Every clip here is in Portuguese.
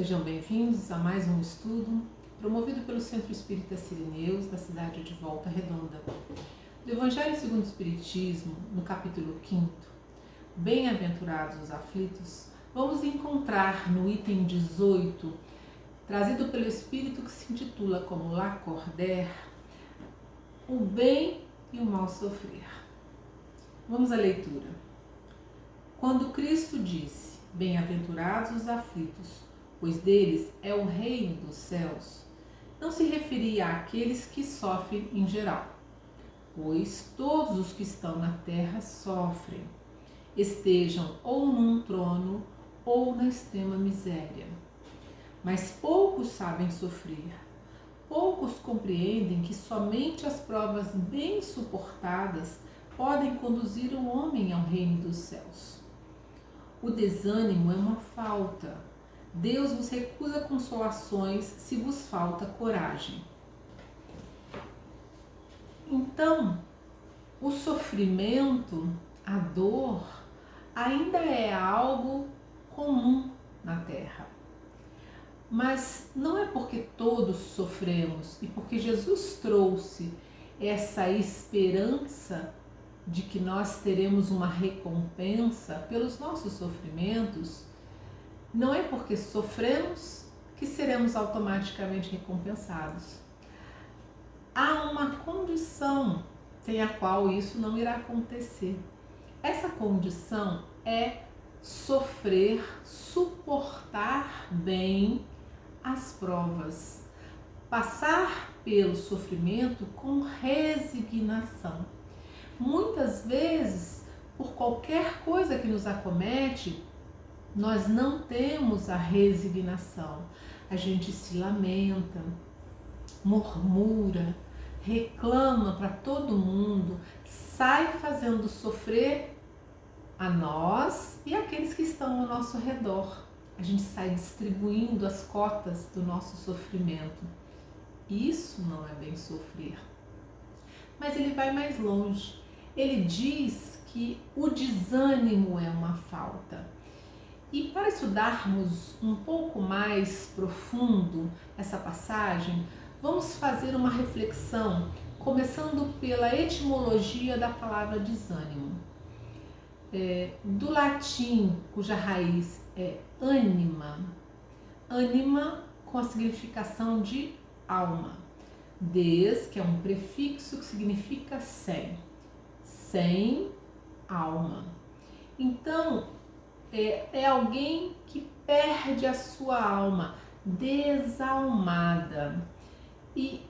Sejam bem-vindos a mais um estudo promovido pelo Centro Espírita Sirineus da cidade de Volta Redonda. Do Evangelho segundo o Espiritismo, no capítulo 5º, Bem-aventurados os aflitos, vamos encontrar no item 18, trazido pelo Espírito que se intitula como Lacordaire, o bem e o mal sofrer. Vamos à leitura. Quando Cristo disse, bem-aventurados os aflitos, pois deles é o reino dos céus, não se referia àqueles que sofrem em geral, pois todos os que estão na terra sofrem, estejam ou num trono ou na extrema miséria. Mas poucos sabem sofrer, poucos compreendem que somente as provas bem suportadas podem conduzir o homem ao reino dos céus. O desânimo é uma falta. Deus vos recusa consolações se vos falta coragem. Então, o sofrimento, a dor, ainda é algo comum na Terra. Mas não é porque todos sofremos e porque Jesus trouxe essa esperança de que nós teremos uma recompensa pelos nossos sofrimentos, não é porque sofremos que seremos automaticamente recompensados. Há uma condição sem a qual isso não irá acontecer. Essa condição é sofrer, suportar bem as provas, passar pelo sofrimento com resignação. Muitas vezes, por qualquer coisa que nos acomete, nós não temos a resignação. A gente se lamenta, murmura, reclama para todo mundo, sai fazendo sofrer a nós e aqueles que estão ao nosso redor. A gente sai distribuindo as cotas do nosso sofrimento. Isso não é bem sofrer. Mas ele vai mais longe. Ele diz que o desânimo é uma falta. E para estudarmos um pouco mais profundo essa passagem, vamos fazer uma reflexão, começando pela etimologia da palavra desânimo. Do latim, cuja raiz é anima, anima com a significação de alma. Des, que é um prefixo que significa sem alma. Então, é alguém que perde a sua alma, desalmada. E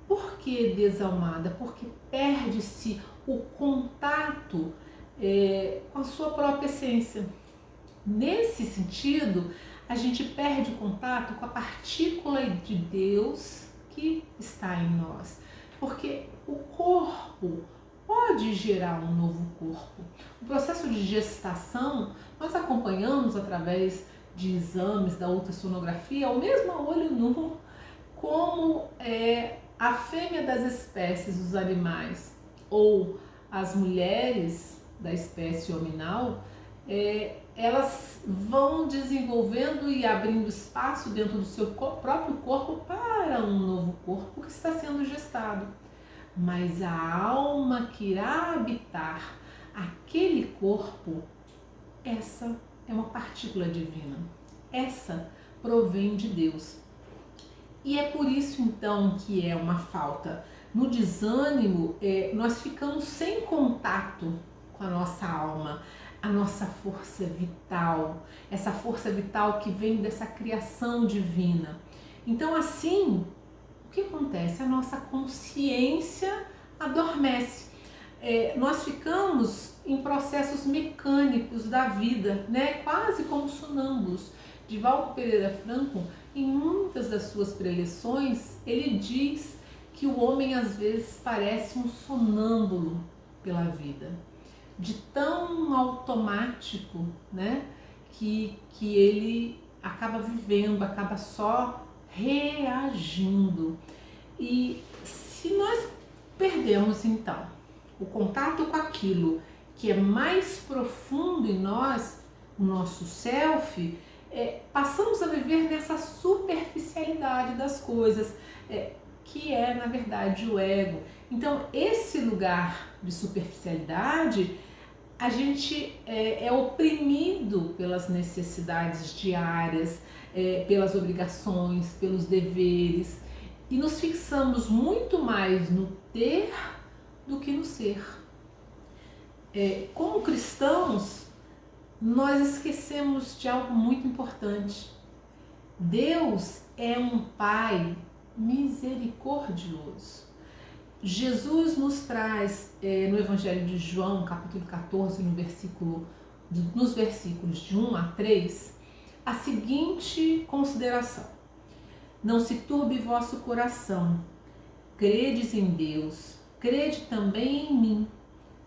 por que desalmada? Porque perde-se o contato com a sua própria essência. Nesse sentido, a gente perde o contato com a partícula de Deus que está em nós. Porque o corpo pode gerar um novo corpo. O processo de gestação nós acompanhamos através de exames da ultrassonografia, ou mesmo a olho nu, como a fêmea das espécies dos animais ou as mulheres da espécie hominal, elas vão desenvolvendo e abrindo espaço dentro do seu próprio corpo para um novo corpo que está sendo gestado. Mas a alma que irá habitar aquele corpo, essa é uma partícula divina. Essa provém de Deus. E é por isso então que é uma falta. No desânimo, nós ficamos sem contato com a nossa alma, a nossa força vital, essa força vital que vem dessa criação divina. Então assim, o que acontece? A nossa consciência adormece. Nós ficamos em processos mecânicos da vida, né? Quase como sonâmbulos. Divaldo Pereira Franco, em muitas das suas preleções, ele diz que o homem às vezes parece um sonâmbulo pela vida, de tão automático, né? que ele acaba vivendo, acaba só reagindo. E se nós perdemos então o contato com aquilo que é mais profundo em nós, o nosso self, passamos a viver nessa superficialidade das coisas, que é, na verdade, o ego. Então, esse lugar de superficialidade, a gente é oprimido pelas necessidades diárias, pelas obrigações, pelos deveres, e nos fixamos muito mais no ter do que no ser. Como cristãos, nós esquecemos de algo muito importante. Deus é um Pai misericordioso. Jesus nos traz no Evangelho de João, capítulo 14, nos versículos de 1 a 3, a seguinte consideração: não se turbe vosso coração, credes em Deus, crede também em mim.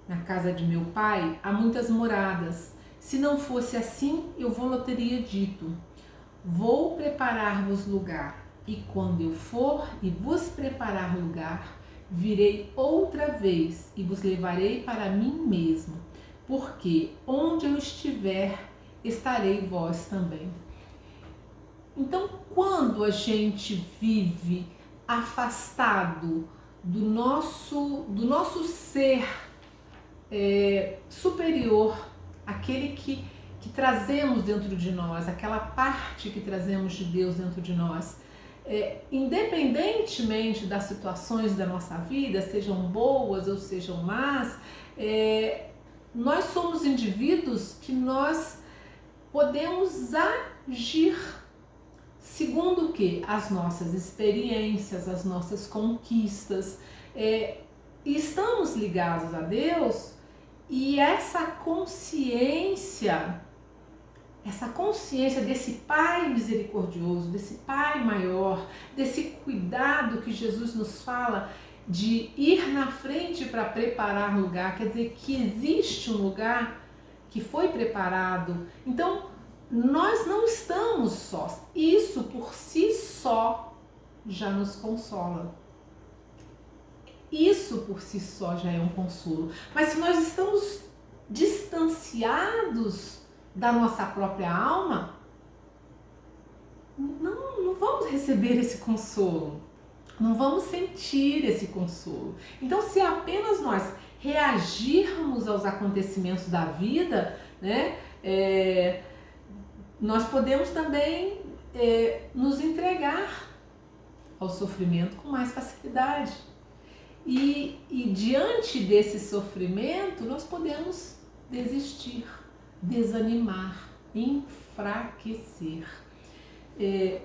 Na casa de meu Pai há muitas moradas. Se não fosse assim, eu vou-lhe teria dito: vou preparar-vos lugar, e quando eu for e vos preparar lugar, virei outra vez e vos levarei para mim mesmo, porque onde eu estiver, estarei vós também. Então, quando a gente vive afastado do nosso ser superior, aquele que trazemos dentro de nós, aquela parte que trazemos de Deus dentro de nós, independentemente das situações da nossa vida, sejam boas ou sejam más, nós somos indivíduos que nós podemos agir segundo o quê? As nossas experiências, as nossas conquistas. Estamos ligados a Deus, e essa consciência desse Pai misericordioso, desse Pai maior, desse cuidado que Jesus nos fala de ir na frente para preparar lugar, quer dizer que existe um lugar que foi preparado. Então, nós não estamos sós. Isso por si só já nos consola. Isso por si só já é um consolo. Mas se nós estamos distanciados da nossa própria alma, não vamos receber esse consolo. Não vamos sentir esse consolo. Então, se apenas nós reagirmos aos acontecimentos da vida, né, nós podemos também nos entregar ao sofrimento com mais facilidade. E diante desse sofrimento, nós podemos desistir, desanimar, enfraquecer.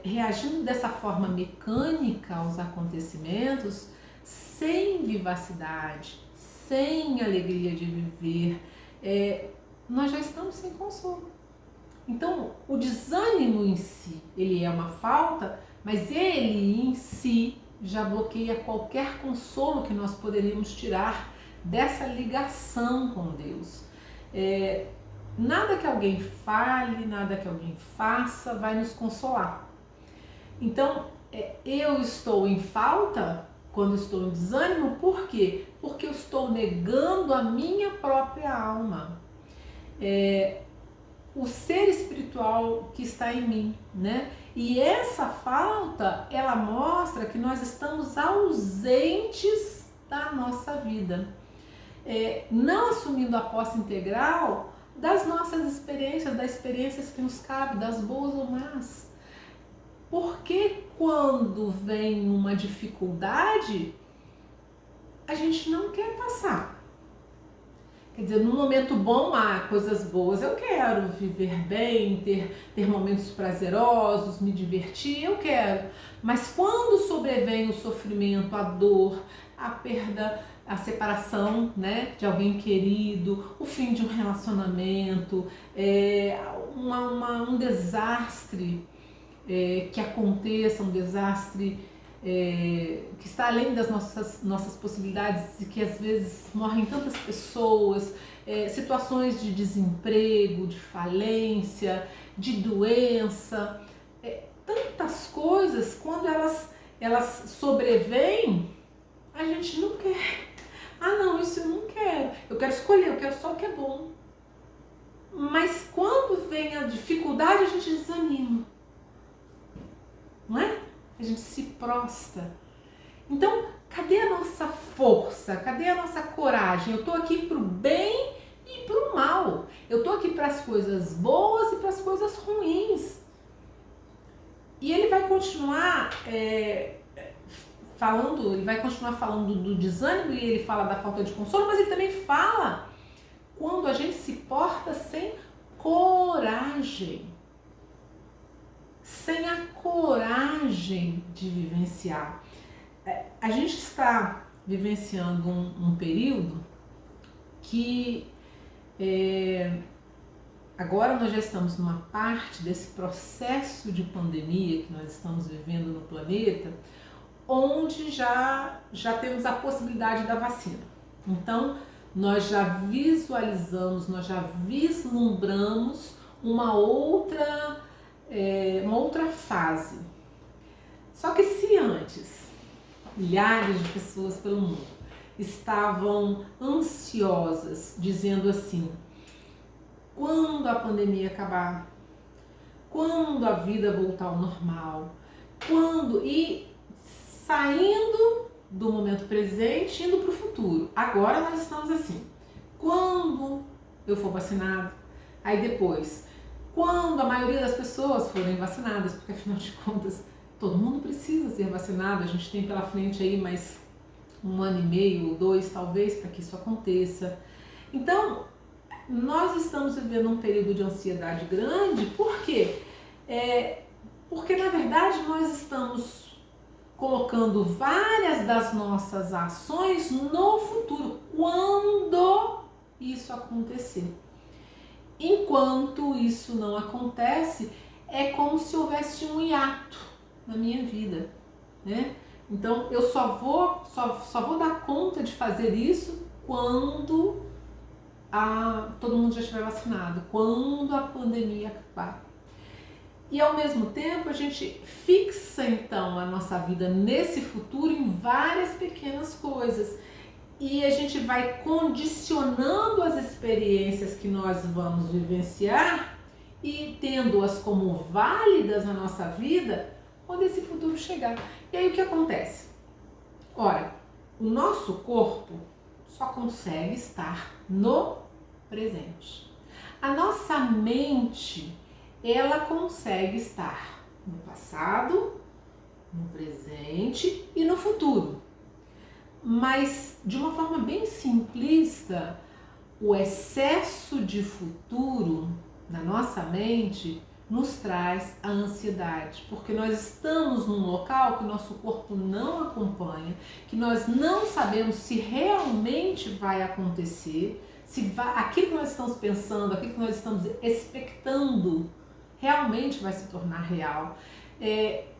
Reagindo dessa forma mecânica aos acontecimentos, sem vivacidade, sem alegria de viver, nós já estamos sem consolo. Então, o desânimo em si, ele é uma falta, mas ele em si já bloqueia qualquer consolo que nós poderíamos tirar dessa ligação com Deus. Nada que alguém fale, nada que alguém faça vai nos consolar. Então, eu estou em falta quando estou em desânimo, por quê? Porque eu estou negando a minha própria alma. O ser espiritual que está em mim, né? E essa falta, ela mostra que nós estamos ausentes da nossa vida, não assumindo a posse integral das nossas experiências, das experiências que nos cabem, das boas ou más. Porque quando vem uma dificuldade, a gente não quer passar. Quer dizer, no momento bom, coisas boas, eu quero viver bem, ter momentos prazerosos, me divertir, eu quero. Mas quando sobrevém o sofrimento, a dor, a perda, a separação, né, de alguém querido, o fim de um relacionamento, um desastre que aconteça, um desastre que está além das nossas possibilidades, e que às vezes morrem tantas pessoas, situações de desemprego, de falência, de doença, tantas coisas, quando elas sobrevêm, a gente não quer. Não, isso eu não quero. Eu quero escolher, eu quero só o que é bom. Mas quando vem a dificuldade, a gente desanima, não é? A gente se prostra. Então, cadê a nossa força? Cadê a nossa coragem? Eu estou aqui para o bem e para o mal. Eu estou aqui para as coisas boas e para as coisas ruins. E ele vai continuar falando do desânimo, e ele fala da falta de consolo, mas ele também fala quando a gente se porta sem coragem. Sem a coragem de vivenciar. A gente está vivenciando um período que agora nós já estamos numa parte desse processo de pandemia que nós estamos vivendo no planeta, onde já temos a possibilidade da vacina. Então, nós já visualizamos, nós já vislumbramos uma outra fase. Só que se antes milhares de pessoas pelo mundo estavam ansiosas, dizendo assim: quando a pandemia acabar, quando a vida voltar ao normal, e saindo do momento presente, indo para o futuro. Agora nós estamos assim: quando eu for vacinado, aí depois, quando a maioria das pessoas forem vacinadas, porque afinal de contas todo mundo precisa ser vacinado, a gente tem pela frente aí mais 1 ano e meio ou 2 talvez para que isso aconteça. Então, nós estamos vivendo um período de ansiedade grande, por quê? Porque na verdade nós estamos colocando várias das nossas ações no futuro, quando isso acontecer. Enquanto isso não acontece, é como se houvesse um hiato na minha vida, né? Então eu só vou dar conta de fazer isso quando todo mundo já estiver vacinado, quando a pandemia acabar. E ao mesmo tempo a gente fixa então a nossa vida nesse futuro em várias pequenas coisas, e a gente vai condicionando as experiências que nós vamos vivenciar e tendo-as como válidas na nossa vida quando esse futuro chegar. E aí o que acontece? Ora, o nosso corpo só consegue estar no presente. A nossa mente, ela consegue estar no passado, no presente e no futuro. Mas de uma forma bem simplista, o excesso de futuro na nossa mente nos traz a ansiedade, porque nós estamos num local que o nosso corpo não acompanha, que nós não sabemos se realmente vai acontecer, aquilo que nós estamos pensando, aquilo que nós estamos expectando realmente vai se tornar real.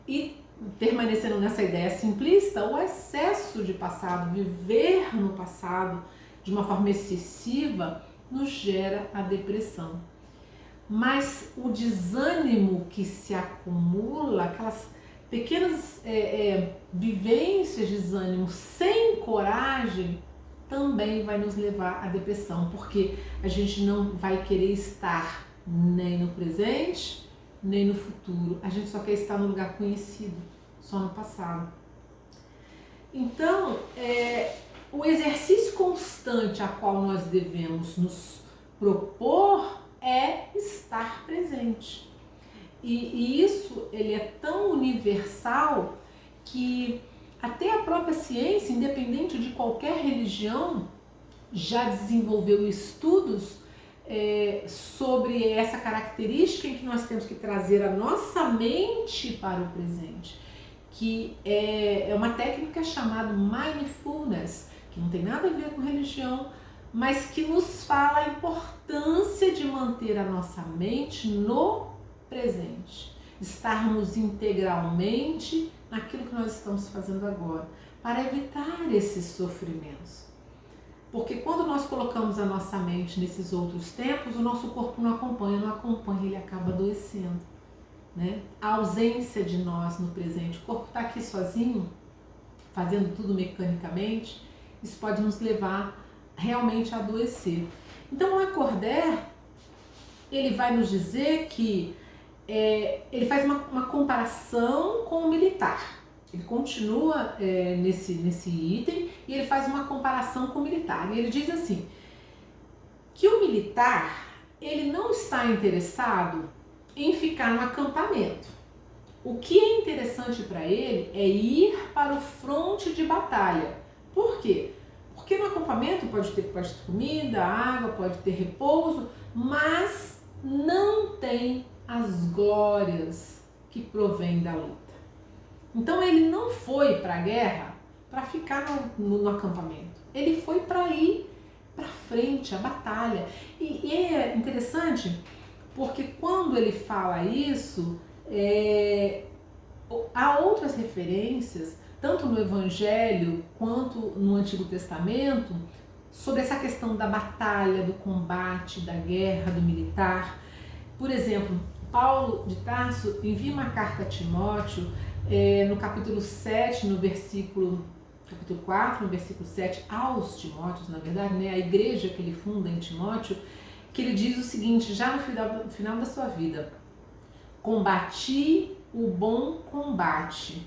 E permanecendo nessa ideia simplista, o excesso de passado, viver no passado de uma forma excessiva, nos gera a depressão. Mas o desânimo que se acumula, aquelas pequenas vivências de desânimo sem coragem, também vai nos levar à depressão, porque a gente não vai querer estar nem no presente, nem no futuro. A gente só quer estar no lugar conhecido, só no passado. Então, o exercício constante a qual nós devemos nos propor é estar presente. E isso ele é tão universal que até a própria ciência, independente de qualquer religião, já desenvolveu estudos sobre essa característica em que nós temos que trazer a nossa mente para o presente, que é uma técnica chamada mindfulness, que não tem nada a ver com religião, mas que nos fala a importância de manter a nossa mente no presente, estarmos integralmente naquilo que nós estamos fazendo agora, para evitar esses sofrimentos. Porque quando nós colocamos a nossa mente nesses outros tempos, o nosso corpo não acompanha, ele acaba adoecendo, né? A ausência de nós no presente, o corpo está aqui sozinho, fazendo tudo mecanicamente, isso pode nos levar realmente a adoecer. Então, Lacordaire, ele vai nos dizer que ele faz uma comparação com o militar. Ele continua nesse item e ele faz uma comparação com o militar. E ele diz assim, que o militar, ele não está interessado em ficar no acampamento. O que é interessante para ele é ir para o fronte de batalha. Por quê? Porque no acampamento pode ter comida, água, pode ter repouso, mas não tem as glórias que provêm da luta. Então ele não foi para a guerra para ficar no acampamento. Ele foi para ir para frente, a batalha. E é interessante porque quando ele fala isso, há outras referências, tanto no Evangelho quanto no Antigo Testamento, sobre essa questão da batalha, do combate, da guerra, do militar. Por exemplo, Paulo de Tarso envia uma carta a Timóteo, no capítulo 7, capítulo 4, no versículo 7, aos Timóteos, na verdade, né, a igreja que ele funda em Timóteo, que ele diz o seguinte, já no final da sua vida: combati o bom combate,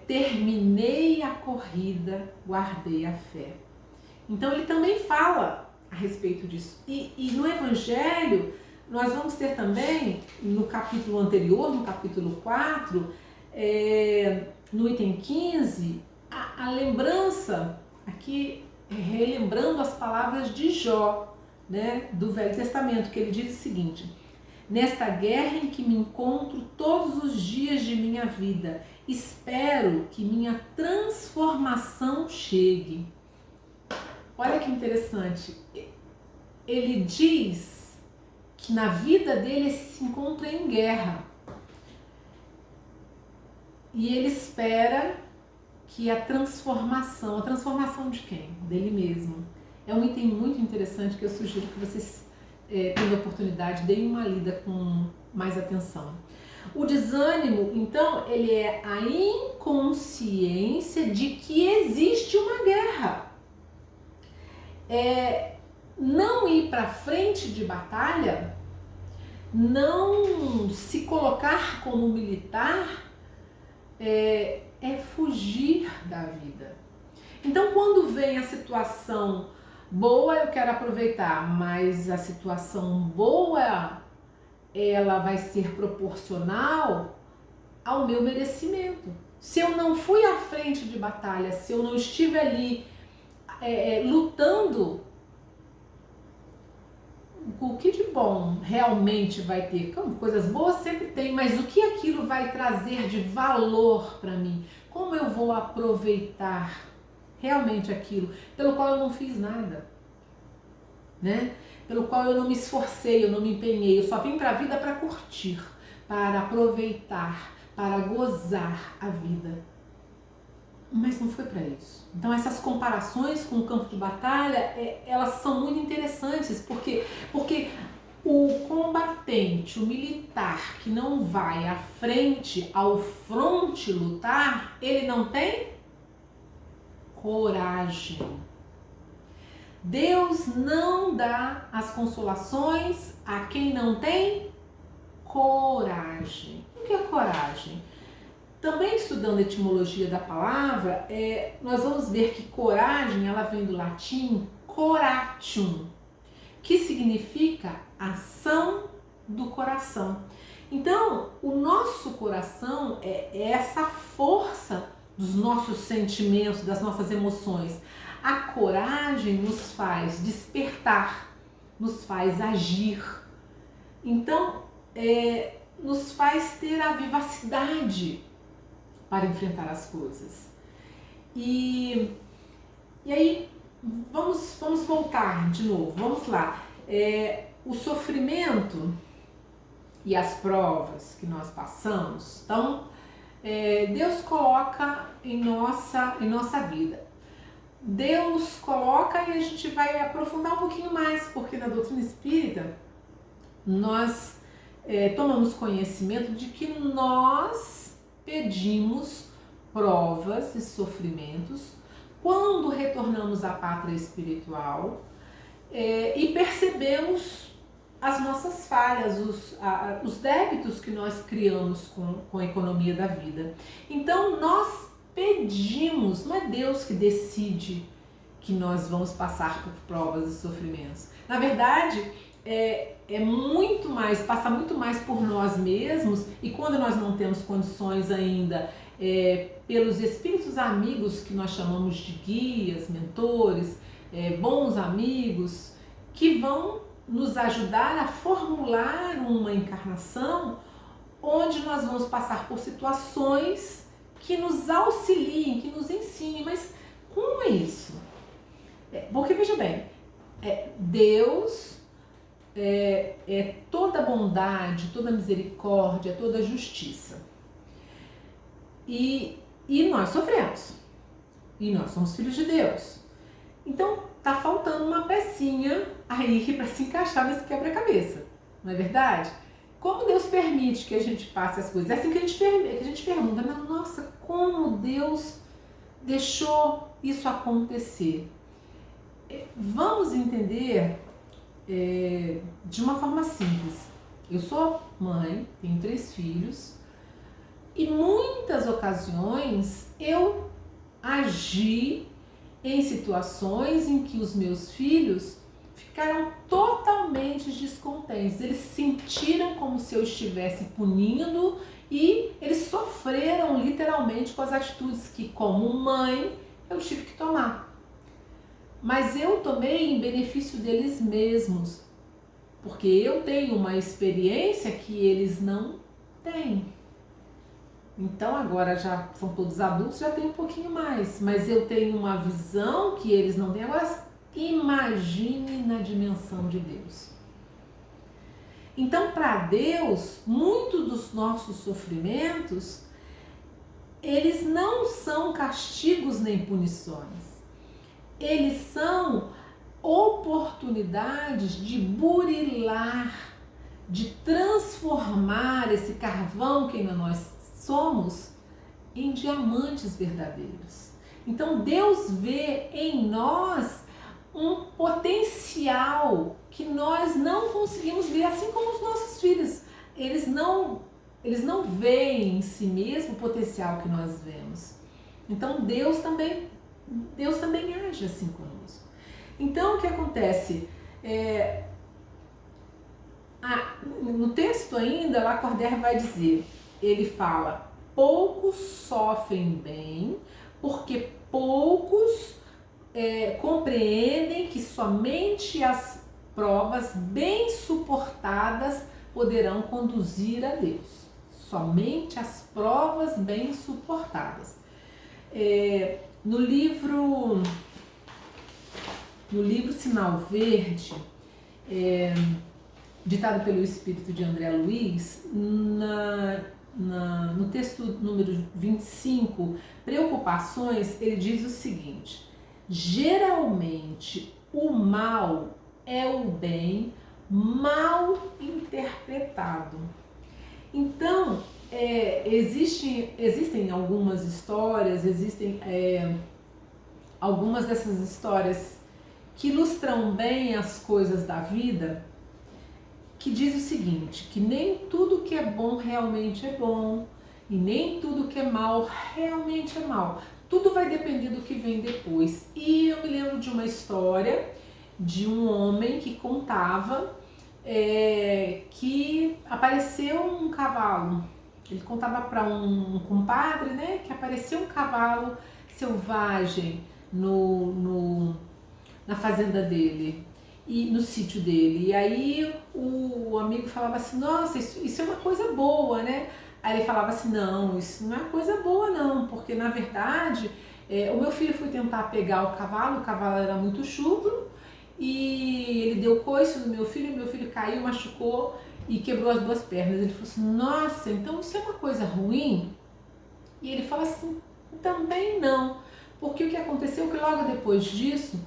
terminei a corrida, guardei a fé. Então ele também fala a respeito disso. E no Evangelho, nós vamos ter também, no capítulo anterior, no capítulo 4, no item 15, a lembrança, aqui relembrando as palavras de Jó, né, do Velho Testamento, que ele diz o seguinte: nesta guerra em que me encontro todos os dias de minha vida, espero que minha transformação chegue. Olha que interessante, ele diz que na vida dele se encontra em guerra e ele espera que a transformação de quem? Dele mesmo. É um item muito interessante que eu sugiro que vocês tendo a oportunidade, deem uma lida com mais atenção. O desânimo, então, ele é a inconsciência de que existe uma guerra. Não ir para frente de batalha, não se colocar como militar, é fugir da vida. Então, quando vem a situação boa, eu quero aproveitar, mas a situação boa, ela vai ser proporcional ao meu merecimento. Se eu não fui à frente de batalha, se eu não estive ali lutando, o que de bom realmente vai ter? Coisas boas sempre tem, mas o que aquilo vai trazer de valor para mim? Como eu vou aproveitar realmente aquilo pelo qual eu não fiz nada, né? Pelo qual eu não me esforcei, eu não me empenhei, eu só vim para a vida para curtir, para aproveitar, para gozar a vida. Mas não foi para isso. Então essas comparações com o campo de batalha, elas são muito interessantes, porque o combatente, o militar que não vai à frente, ao fronte lutar, ele não tem coragem. Deus não dá as consolações a quem não tem coragem. O que é coragem? Também estudando a etimologia da palavra, nós vamos ver que coragem, ela vem do latim coratium, que significa ação do coração. Então, o nosso coração é essa força dos nossos sentimentos, das nossas emoções. A coragem nos faz despertar, nos faz agir. Então, nos faz ter a vivacidade para enfrentar as coisas. E aí, vamos voltar de novo, vamos lá. O sofrimento e as provas que nós passamos, então, Deus coloca em nossa vida. Deus coloca e a gente vai aprofundar um pouquinho mais, porque na doutrina espírita nós tomamos conhecimento de que nós pedimos provas e sofrimentos quando retornamos à pátria espiritual e percebemos as nossas falhas, os débitos que nós criamos com a economia da vida. Então nós pedimos, não é Deus que decide que nós vamos passar por provas e sofrimentos. Na verdade, passa muito mais por nós mesmos, e quando nós não temos condições ainda, pelos espíritos amigos que nós chamamos de guias, mentores, bons amigos, que vão nos ajudar a formular uma encarnação onde nós vamos passar por situações que nos auxiliem, que nos ensinem. Mas como é isso? Porque veja bem, Deus é toda bondade, toda misericórdia, toda justiça. E nós sofremos. E nós somos filhos de Deus. Então tá faltando uma pecinha aí para se encaixar nesse quebra-cabeça. Não é verdade? Como Deus permite que a gente passe as coisas? É assim que a gente pergunta, nossa, como Deus deixou isso acontecer? Vamos entender de uma forma simples. Eu sou mãe, tenho 3 filhos, e muitas ocasiões eu agi em situações em que os meus filhos ficaram totalmente descontentes. Eles sentiram como se eu estivesse punindo, e eles sofreram literalmente com as atitudes que, como mãe, eu tive que tomar. Mas eu tomei em benefício deles mesmos, porque eu tenho uma experiência que eles não têm. Então agora já são todos adultos, já tem um pouquinho mais, mas eu tenho uma visão que eles não têm. Agora imagine na dimensão de Deus. Então, para Deus, muitos dos nossos sofrimentos, eles não são castigos nem punições. Eles são oportunidades de burilar, de transformar esse carvão que ainda nós somos em diamantes verdadeiros. Então Deus vê em nós um potencial que nós não conseguimos ver, assim como os nossos filhos. Eles não veem em si mesmo o potencial que nós vemos. Então Deus também age assim conosco. Então o que acontece? No texto ainda, Lacordaire vai dizer, ele fala, poucos sofrem bem, porque poucos compreendem que somente as provas bem suportadas poderão conduzir a Deus. Somente as provas bem suportadas. No livro Sinal Verde, ditado pelo espírito de André Luiz, no texto número 25, Preocupações, ele diz o seguinte: geralmente o mal é o bem mal interpretado. Então, existem algumas histórias, algumas dessas histórias que ilustram bem as coisas da vida, que diz o seguinte, que nem tudo que é bom realmente é bom, e nem tudo que é mal realmente é mal. Tudo vai depender do que vem depois. E eu me lembro de uma história de um homem que contava que apareceu um cavalo. Ele contava para um compadre, né, que apareceu um cavalo selvagem na fazenda dele e no sítio dele. E aí o amigo falava assim, nossa, isso é uma coisa boa, né? Aí ele falava assim, não, isso não é coisa boa não, porque na verdade o meu filho foi tentar pegar o cavalo era muito chucro, e ele deu coice no meu filho caiu, machucou e quebrou as 2 pernas. Ele falou assim, nossa, então isso é uma coisa ruim? E ele fala assim, também não, porque o que aconteceu é que logo depois disso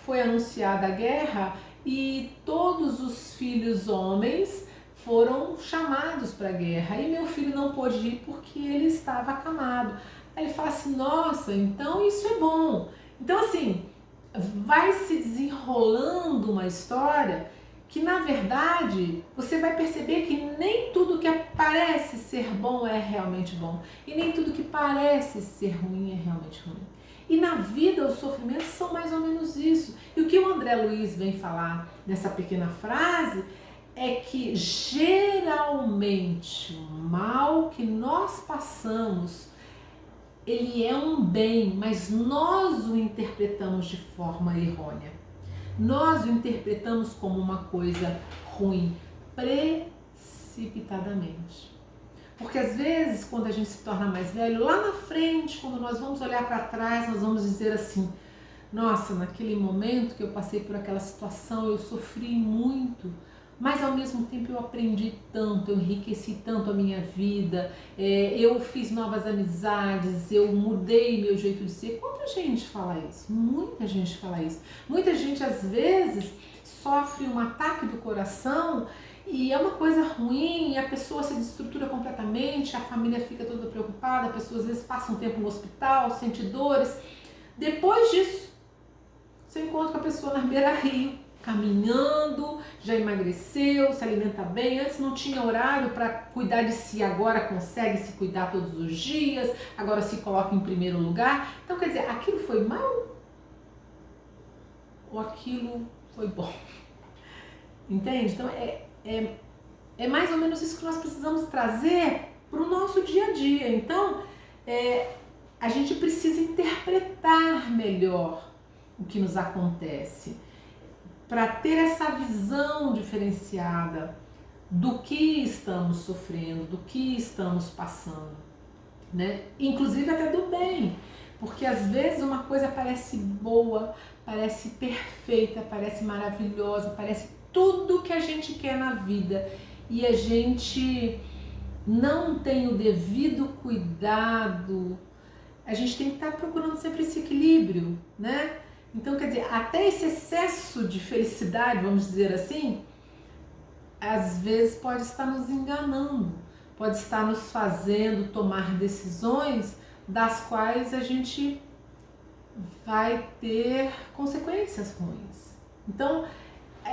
foi anunciada a guerra e todos os filhos homens foram chamados para a guerra, e meu filho não pôde ir porque ele estava acamado. Aí ele fala assim, nossa, então isso é bom. Então assim, vai se desenrolando uma história que na verdade você vai perceber que nem tudo que parece ser bom é realmente bom e nem tudo que parece ser ruim é realmente ruim. E na vida os sofrimentos são mais ou menos isso. E o que o André Luiz vem falar nessa pequena frase é que geralmente o mal que nós passamos, ele é um bem, mas nós o interpretamos de forma errônea. Nós o interpretamos como uma coisa ruim, precipitadamente. Porque às vezes, quando a gente se torna mais velho, lá na frente, quando nós vamos olhar para trás, nós vamos dizer assim: nossa, naquele momento que eu passei por aquela situação, eu sofri muito, mas ao mesmo tempo eu aprendi tanto, eu enriqueci tanto a minha vida, eu fiz novas amizades, eu mudei meu jeito de ser. Quanta gente fala isso? Muita gente fala isso. Muita gente às vezes sofre um ataque do coração e é uma coisa ruim, a pessoa se desestrutura completamente, a família fica toda preocupada, a pessoa às vezes passa um tempo no hospital, sente dores. Depois disso, você encontra com a pessoa na beira-rio, caminhando, já emagreceu, se alimenta bem, antes não tinha horário para cuidar de si, agora consegue se cuidar todos os dias, agora se coloca em primeiro lugar. Então, quer dizer, aquilo foi mal ou aquilo foi bom? Entende? Então, é mais ou menos isso que nós precisamos trazer para o nosso dia a dia. Então, a gente precisa interpretar melhor o que nos acontece, para ter essa visão diferenciada do que estamos sofrendo, do que estamos passando, né? Inclusive até do bem, porque às vezes uma coisa parece boa, parece perfeita, parece maravilhosa, parece tudo que a gente quer na vida e a gente não tem o devido cuidado. A gente tem que estar procurando sempre esse equilíbrio, né? Então, quer dizer, até esse excesso de felicidade, vamos dizer assim, às vezes pode estar nos enganando, pode estar nos fazendo tomar decisões das quais a gente vai ter consequências ruins. Então,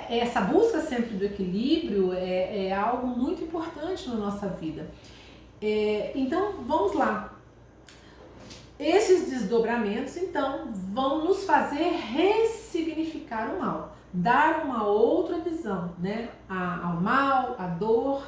essa busca sempre do equilíbrio é algo muito importante na nossa vida. Então, vamos lá. Esses desdobramentos, então, vão nos fazer ressignificar o mal, dar uma outra visão, né, ao mal, à dor.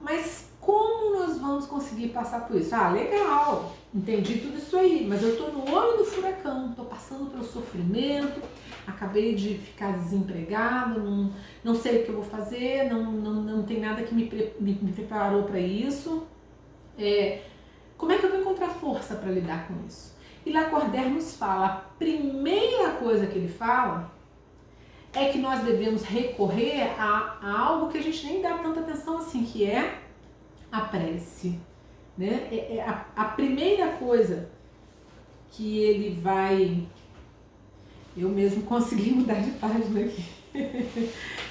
Mas como nós vamos conseguir passar por isso? Ah, legal, entendi tudo isso aí, mas eu estou no olho do furacão, estou passando pelo sofrimento, acabei de ficar desempregada, não sei o que eu vou fazer, não tem nada que me preparou para isso. Como é que eu vou encontrar força para lidar com isso? E Lacordaire nos fala, a primeira coisa que ele fala é que nós devemos recorrer a algo que a gente nem dá tanta atenção assim, que é a prece, né? A primeira coisa que ele vai... Eu mesmo consegui mudar de página aqui.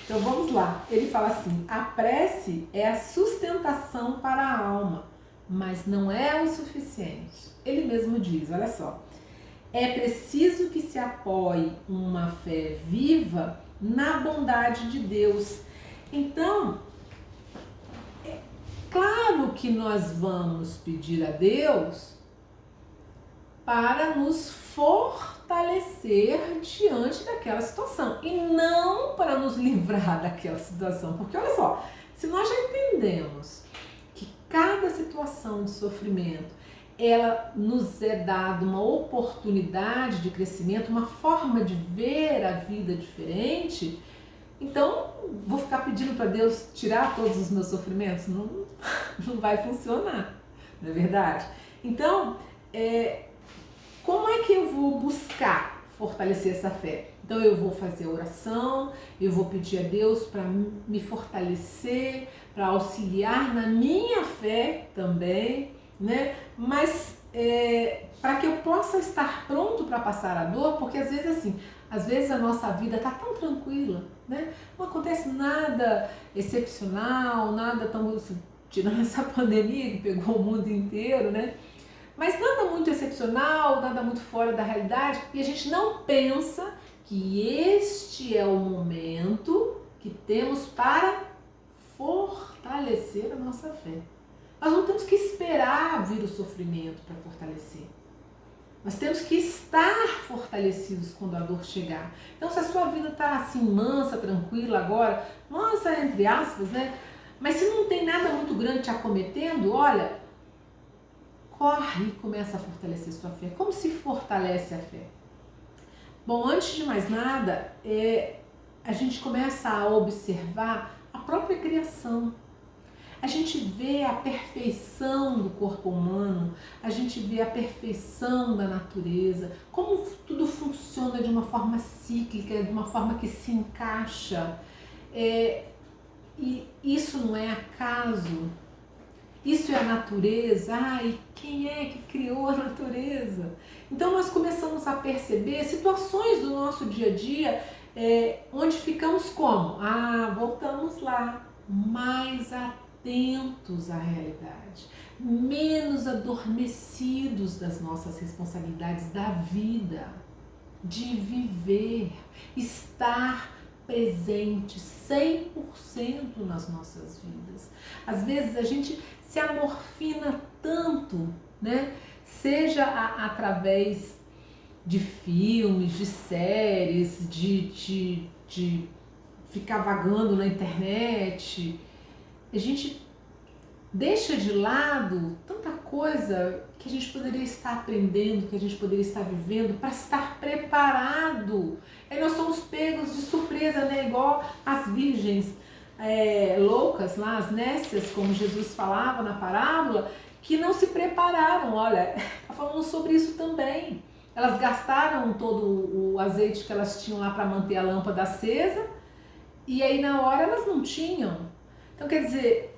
Então vamos lá. Ele fala assim, a prece é a sustentação para a alma, mas não é o suficiente. Ele mesmo diz, olha só, é preciso que se apoie uma fé viva na bondade de Deus. Então, é claro que nós vamos pedir a Deus para nos fortalecer diante daquela situação e não para nos livrar daquela situação, porque olha só, se nós já entendemos que cada situação de sofrimento, ela nos é dada uma oportunidade de crescimento, uma forma de ver a vida diferente, então vou ficar pedindo para Deus tirar todos os meus sofrimentos? Não vai funcionar, não é verdade? Então, como é que eu vou buscar fortalecer essa fé? Então eu vou fazer oração, eu vou pedir a Deus para me fortalecer, para auxiliar na minha fé também, né? Mas para que eu possa estar pronto para passar a dor, porque às vezes a nossa vida está tão tranquila, né? Não acontece nada excepcional, nada tão... tirando essa pandemia que pegou o mundo inteiro, né? Mas nada muito excepcional, nada muito fora da realidade, e a gente não pensa que este é o momento que temos para fortalecer a nossa fé. Nós não temos que esperar vir o sofrimento para fortalecer. Nós temos que estar fortalecidos quando a dor chegar. Então, se a sua vida está assim, mansa, tranquila agora, mansa entre aspas, né? Mas se não tem nada muito grande te acometendo, olha, corre e começa a fortalecer sua fé. Como se fortalece a fé? Bom, antes de mais nada, a gente começa a observar a própria criação. A gente vê a perfeição do corpo humano, a gente vê a perfeição da natureza, como tudo funciona de uma forma cíclica, de uma forma que se encaixa. E isso não é acaso, isso é a natureza. Ai, quem é que criou a natureza? Então nós começamos a perceber situações do nosso dia a dia onde ficamos como? Voltamos lá, mais atentos à realidade, menos adormecidos das nossas responsabilidades da vida, de viver, estar presente 100% nas nossas vidas. Às vezes a gente se amorfina tanto, né? Seja através de filmes, de séries, de ficar vagando na internet. A gente deixa de lado tanta coisa que a gente poderia estar aprendendo, que a gente poderia estar vivendo para estar preparado. Aí nós somos pegos de surpresa, né? Igual as virgens loucas lá, as nécias, como Jesus falava na parábola, que não se prepararam. Olha, está falando sobre isso também. Elas gastaram todo o azeite que elas tinham lá para manter a lâmpada acesa e aí na hora elas não tinham. Então quer dizer,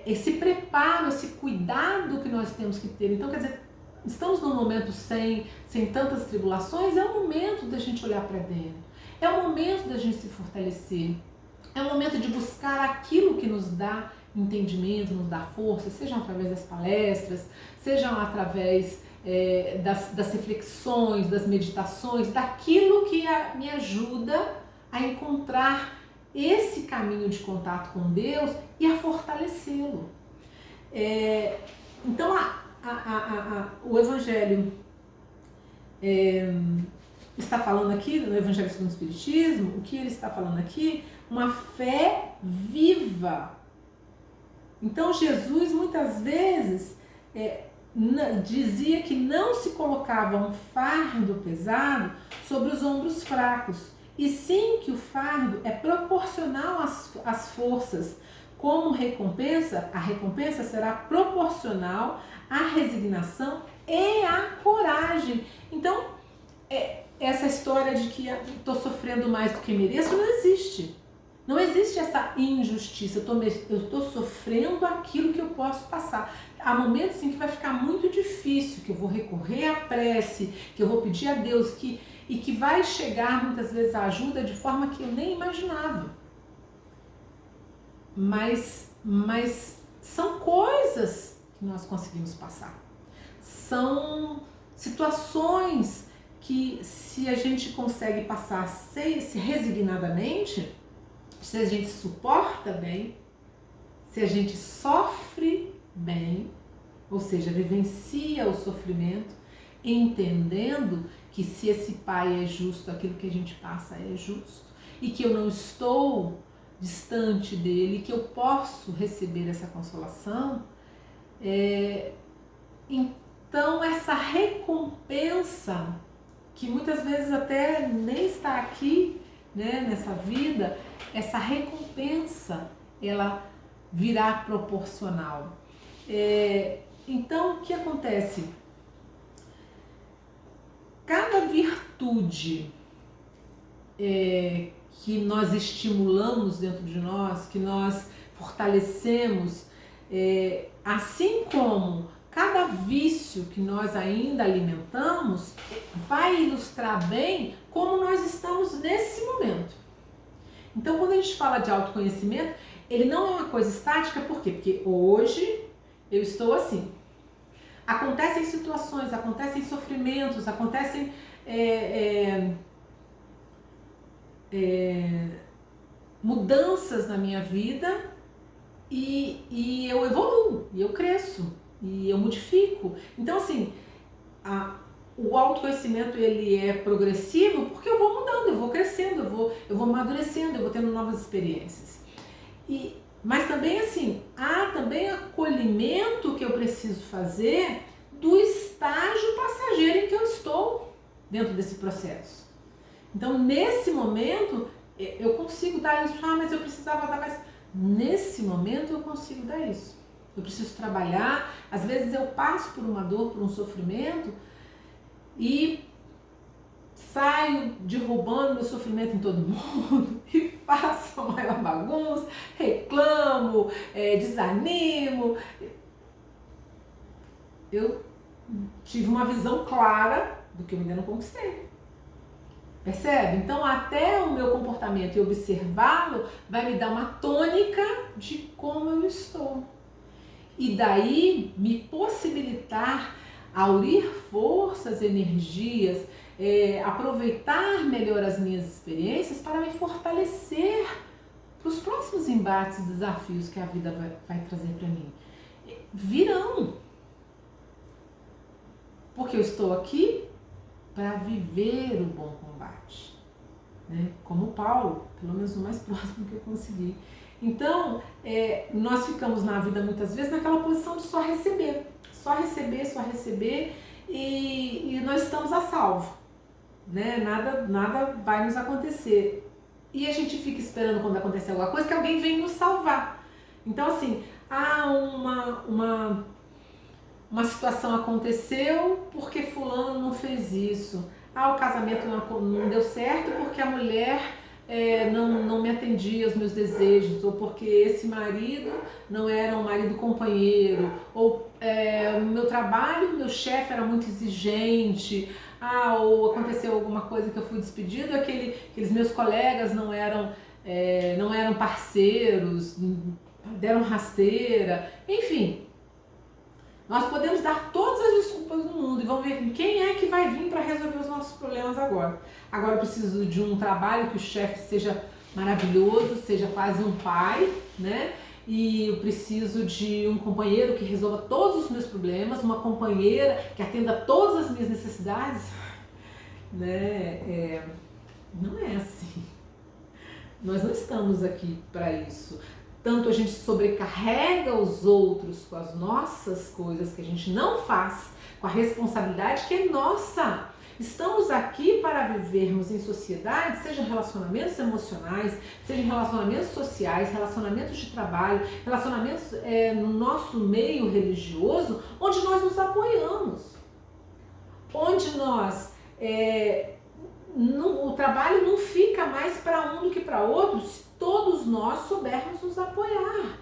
esse preparo, esse cuidado que nós temos que ter. Então quer dizer, estamos num momento sem tantas tribulações, é o momento da gente olhar para dentro, é o momento da gente se fortalecer, é o momento de buscar aquilo que nos dá entendimento, nos dá força, sejam através das palestras, sejam através das reflexões, das meditações, daquilo que me ajuda a encontrar esse caminho de contato com Deus e a fortalecê-lo. Então o Evangelho está falando aqui, no Evangelho segundo o Espiritismo, o que ele está falando aqui? Uma fé viva. Então Jesus muitas vezes dizia que não se colocava um fardo pesado sobre os ombros fracos, e sim que o fardo é proporcional às forças. Como recompensa, a recompensa será proporcional à resignação e à coragem. Então, essa história de que estou sofrendo mais do que mereço não existe. Não existe essa injustiça, eu estou sofrendo aquilo que eu posso passar. Há momentos em que vai ficar muito difícil, que eu vou recorrer à prece, que eu vou pedir a Deus, e que vai chegar muitas vezes a ajuda de forma que eu nem imaginava. Mas são coisas que nós conseguimos passar. São situações que, se a gente consegue passar resignadamente, se a gente suporta bem, se a gente sofre bem, ou seja, vivencia o sofrimento, entendendo que se esse Pai é justo, aquilo que a gente passa é justo, e que eu não estou distante dele, que eu posso receber essa consolação, então essa recompensa, que muitas vezes até nem está aqui, né, nessa vida, essa recompensa, ela virá proporcional. Então, o que acontece? Cada virtude que nós estimulamos dentro de nós, que nós fortalecemos, assim como cada vício que nós ainda alimentamos, vai ilustrar bem como nós estamos nesse momento. Então, quando a gente fala de autoconhecimento, ele não é uma coisa estática, por quê? Porque hoje eu estou assim. Acontecem situações, acontecem sofrimentos, acontecem mudanças na minha vida e eu evoluo, e eu cresço, e eu modifico. Então, assim, o autoconhecimento ele é progressivo porque eu vou mudando, eu vou crescendo, eu vou amadurecendo, eu vou tendo novas experiências. Mas também, assim, há também acolhimento que eu preciso fazer do estágio passageiro em que eu estou dentro desse processo. Então, nesse momento, eu consigo dar isso. Mas eu precisava dar mais. Nesse momento, eu consigo dar isso. Eu preciso trabalhar. Às vezes, eu passo por uma dor, por um sofrimento e saio derrubando meu sofrimento em todo mundo e faço a maior bagunça, reclamo, desanimo. Eu tive uma visão clara do que eu ainda não conquistei. Percebe? Então, até o meu comportamento e observá-lo vai me dar uma tônica de como eu estou. E daí me possibilitar aurir forças, energias, aproveitar melhor as minhas experiências para me fortalecer para os próximos embates e desafios que a vida vai trazer para mim. Virão. Porque eu estou aqui para viver o bom combate, né? Como Paulo, pelo menos o mais próximo que eu consegui. Então, nós ficamos na vida muitas vezes naquela posição de só receber, e nós estamos a salvo, né? Nada vai nos acontecer. E a gente fica esperando quando acontecer alguma coisa que alguém venha nos salvar. Então, assim, uma situação aconteceu porque fulano não fez isso. O casamento não deu certo porque a mulher não me atendia aos meus desejos, ou porque esse marido não era um marido companheiro, ou no meu trabalho, meu chefe era muito exigente, ou aconteceu alguma coisa que eu fui despedido, aqueles meus colegas não eram parceiros, deram rasteira, enfim. Nós podemos dar todas as desculpas do mundo e vamos ver quem é que vai vir para resolver os nossos problemas agora. Agora eu preciso de um trabalho que o chefe seja maravilhoso, seja quase um pai, né? E eu preciso de um companheiro que resolva todos os meus problemas, uma companheira que atenda todas as minhas necessidades, né? Não é assim. Nós não estamos aqui para isso. Tanto a gente sobrecarrega os outros com as nossas coisas que a gente não faz, com a responsabilidade que é nossa. Estamos aqui para vivermos em sociedade, sejam relacionamentos emocionais, sejam relacionamentos sociais, relacionamentos de trabalho, relacionamentos no nosso meio religioso, onde nós nos apoiamos, onde nós o trabalho não fica mais para um do que para outro se todos nós soubermos nos apoiar.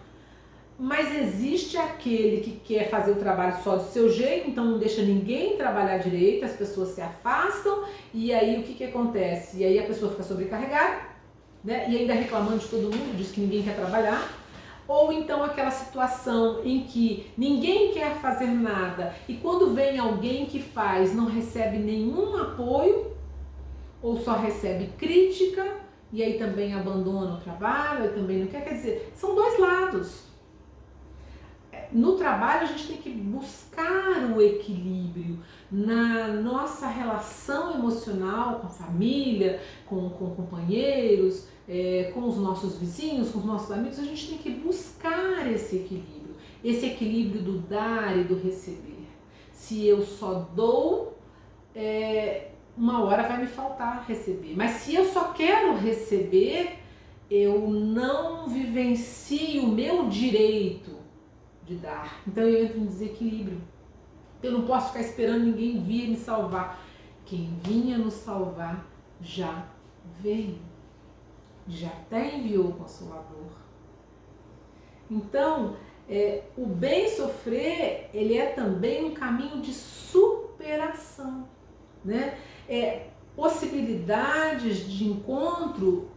Mas existe aquele que quer fazer o trabalho só do seu jeito, então não deixa ninguém trabalhar direito, as pessoas se afastam, e aí o que acontece? E aí a pessoa fica sobrecarregada, né? E ainda reclamando de todo mundo, diz que ninguém quer trabalhar. Ou então aquela situação em que ninguém quer fazer nada, e quando vem alguém que faz, não recebe nenhum apoio, ou só recebe crítica, e aí também abandona o trabalho, aí também não quer. Quer dizer, são dois lados. No trabalho a gente tem que buscar o equilíbrio na nossa relação emocional com a família, com companheiros, com os nossos vizinhos, com os nossos amigos. A gente tem que buscar esse equilíbrio do dar e do receber. Se eu só dou, uma hora vai me faltar receber. Mas se eu só quero receber, eu não vivencio o meu direito de dar. Então eu entro em desequilíbrio. Eu não posso ficar esperando ninguém vir me salvar. Quem vinha nos salvar já veio. Já até enviou o Consolador. Então, o bem sofrer, ele é também um caminho de superação, né? Possibilidades de encontro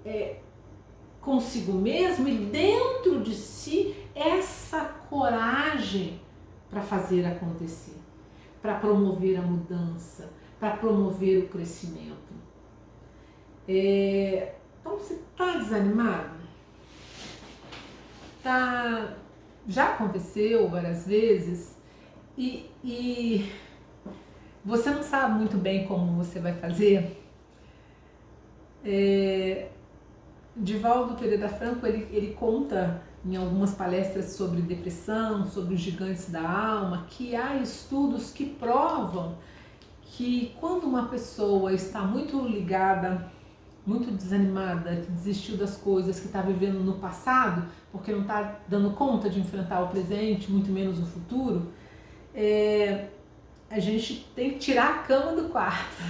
consigo mesmo e dentro de si essa coragem para fazer acontecer, para promover a mudança, para promover o crescimento. Então você está desanimado? Tá, já aconteceu várias vezes e você não sabe muito bem como você vai fazer. Divaldo Pereira Franco, ele conta em algumas palestras sobre depressão, sobre os gigantes da alma, que há estudos que provam que quando uma pessoa está muito ligada, muito desanimada, que desistiu das coisas, que está vivendo no passado, porque não está dando conta de enfrentar o presente, muito menos o futuro, a gente tem que tirar a cama do quarto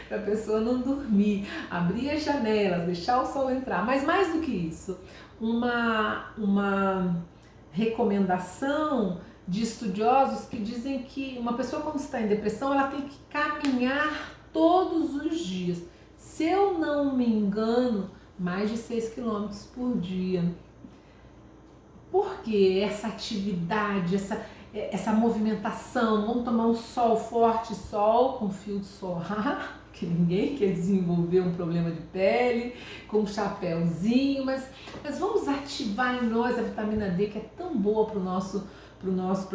para a pessoa não dormir, abrir as janelas, deixar o sol entrar. Mas mais do que isso, uma recomendação de estudiosos que dizem que uma pessoa quando está em depressão, ela tem que caminhar todos os dias. Se eu não me engano, mais de 6 quilômetros por dia. Porque essa atividade, essa movimentação, vamos tomar um sol forte, sol com fio de solar, que ninguém quer desenvolver um problema de pele, com um chapéuzinho, mas vamos ativar em nós a vitamina D, que é tão boa para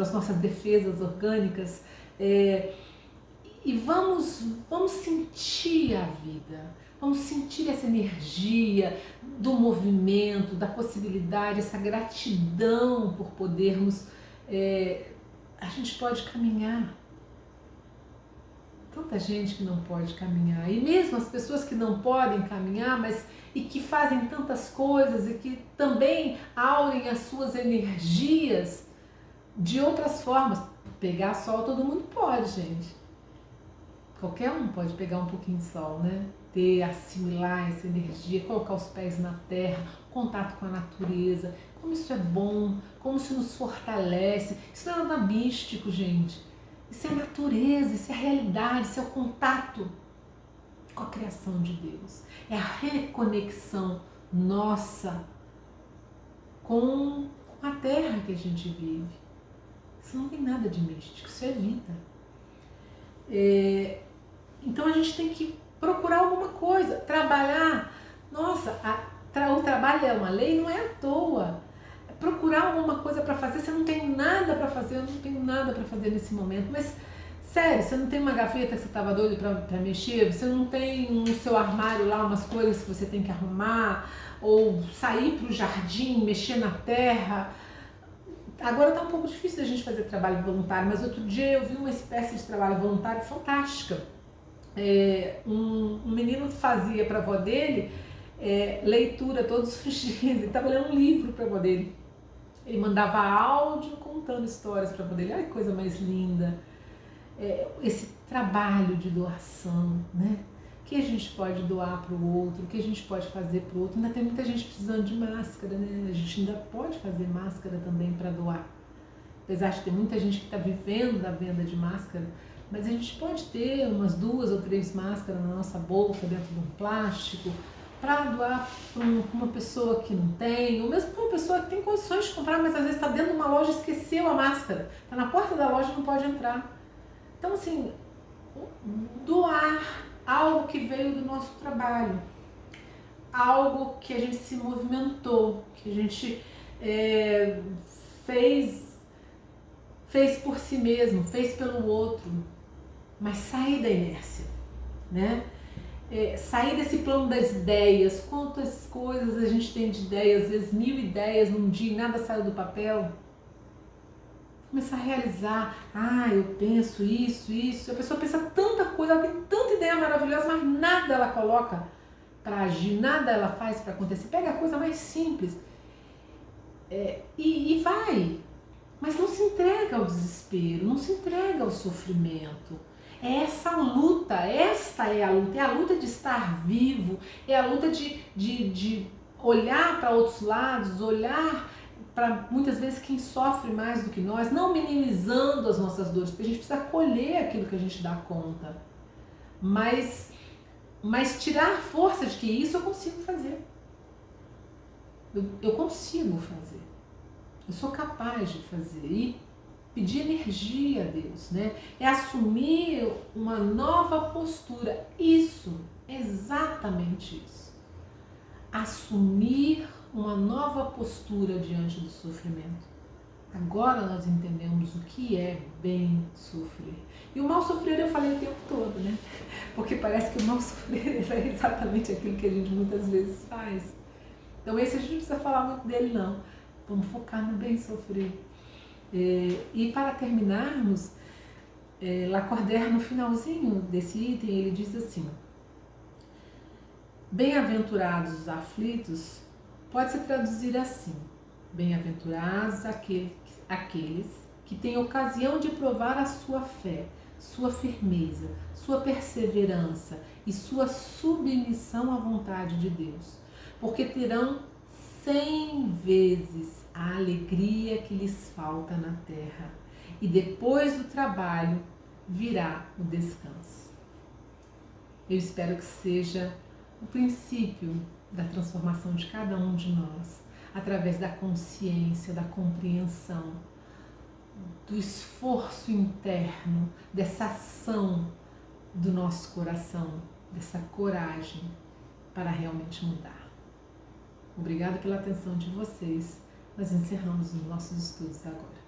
as nossas defesas orgânicas, e vamos sentir a vida, vamos sentir essa energia do movimento, da possibilidade, essa gratidão por podermos. A gente pode caminhar. Tanta gente que não pode caminhar. E mesmo as pessoas que não podem caminhar, e que fazem tantas coisas e que também aurem as suas energias de outras formas. Pegar sol todo mundo pode, gente. Qualquer um pode pegar um pouquinho de sol, né? Assimilar essa energia, colocar os pés na terra, contato com a natureza, como isso é bom, como isso nos fortalece. Isso não é nada místico, gente. Isso é a natureza, isso é a realidade, isso é o contato com a criação de Deus. É a reconexão nossa com a terra que a gente vive. Isso não tem nada de místico, isso é vida. Então a gente tem que procurar alguma coisa, trabalhar. Nossa, o trabalho é uma lei, não é à toa. Procurar alguma coisa para fazer, você não tem nada para fazer, eu não tenho nada para fazer nesse momento, mas sério, você não tem uma gaveta que você estava doido para mexer, você não tem no seu armário lá umas coisas que você tem que arrumar, ou sair para o jardim, mexer na terra. Agora está um pouco difícil a gente fazer trabalho voluntário, mas outro dia eu vi uma espécie de trabalho voluntário fantástica. Um menino fazia para a avó dele leitura todos os dias, ele estava lendo um livro para a avó dele. Ele mandava áudio contando histórias para a avó dele. Ai, que coisa mais linda. Esse trabalho de doação, né? O que a gente pode doar para o outro, o que a gente pode fazer para o outro. Ainda tem muita gente precisando de máscara, né? A gente ainda pode fazer máscara também para doar. Apesar de ter muita gente que está vivendo da venda de máscara, mas a gente pode ter umas 2 ou 3 máscaras na nossa bolsa, dentro de um plástico, para doar para uma pessoa que não tem, ou mesmo para uma pessoa que tem condições de comprar, mas às vezes está dentro de uma loja e esqueceu a máscara, está na porta da loja e não pode entrar. Então, assim, doar algo que veio do nosso trabalho, algo que a gente se movimentou, que a gente fez por si mesmo, fez pelo outro, mas sair da inércia, né? Sair desse plano das ideias. Quantas coisas a gente tem de ideias, às vezes 1000 ideias num dia e nada saiu do papel. Começar a realizar, eu penso isso. A pessoa pensa tanta coisa, ela tem tanta ideia maravilhosa, mas nada ela coloca para agir, nada ela faz para acontecer. Pega a coisa mais simples e vai. Mas não se entrega ao desespero, não se entrega ao sofrimento. Esta é a luta de estar vivo, é a luta de olhar para outros lados, olhar para muitas vezes quem sofre mais do que nós, não minimizando as nossas dores, porque a gente precisa colher aquilo que a gente dá conta, mas tirar força de que isso eu consigo fazer, eu consigo fazer, eu sou capaz de fazer e pedir energia a Deus, né? É assumir uma nova postura. Isso, exatamente isso. assumir uma nova postura diante do sofrimento. Agora nós entendemos o que é bem sofrer. E o mal sofrer eu falei o tempo todo, né? Porque parece que o mal sofrer é exatamente aquilo que a gente muitas vezes faz. Então esse a gente não precisa falar muito dele não. Vamos focar no bem sofrer. E para terminarmos, Lacordaire, no finalzinho desse item, ele diz assim: bem-aventurados os aflitos pode se traduzir assim: bem-aventurados aqueles que têm ocasião de provar a sua fé, sua firmeza, sua perseverança e sua submissão à vontade de Deus, porque terão 100 vezes a alegria que lhes falta na terra, e depois do trabalho virá o descanso. Eu espero que seja o princípio da transformação de cada um de nós, através da consciência, da compreensão, do esforço interno, dessa ação do nosso coração, dessa coragem para realmente mudar. Obrigada pela atenção de vocês. Nós encerramos os nossos estudos agora.